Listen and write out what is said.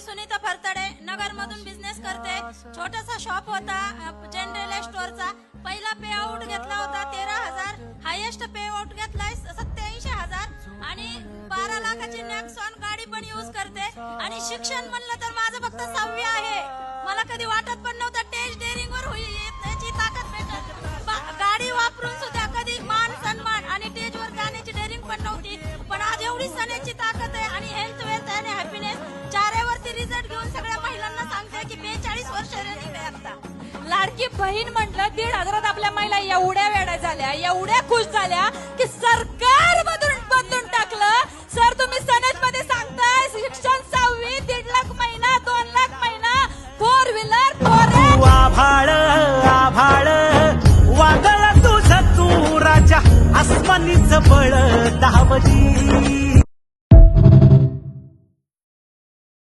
सुनीता फरतडे, नगर मधून बिझनेस करते. छोटासा शॉप होता जनरल स्टोअरचा. पहिला पे आउट घेतला होता 13,000, हायेस्ट पे आउट घेतलाय 87,000 आणि 12 लाखाची नेक्सॉन गाडी पण यूज करते. आणि शिक्षण म्हणलं तर माझं फक्त 6वी आहे. मला कधी वाटत पण नव्हतं टेज डेअरिंग वर होईल याची ताकद भेटत. गाडी वापरून सुद्धा कधी मान सन्मान आणि टेजवर जाण्याची डेअरिंग पण नव्हती. पण आज एवढी सणाची ताकद आहे आणि हेल्थ वेल्थ आणि हॅपीनेस चाऱ्यावरती रिझल्ट घेऊन सगळ्या महिलांना सांगते की 42 वर्ष रनिंग आहे आता. लाडकी बहीण म्हटलं 1,500 आपल्या महिला एवढ्या वेड्या झाल्या, एवढ्या खुश झाल्या की सरकार बदलून टाकलं. सर तुम्ही सनेज मध्ये सांगताय शिक्षण 6वी, 1.5 लाख महिना, 2 लाख महिना, 4 व्हीलर, 4 आभाळ आभाळ वादळ तुझ तू राजा आसमानीच बळ दावली.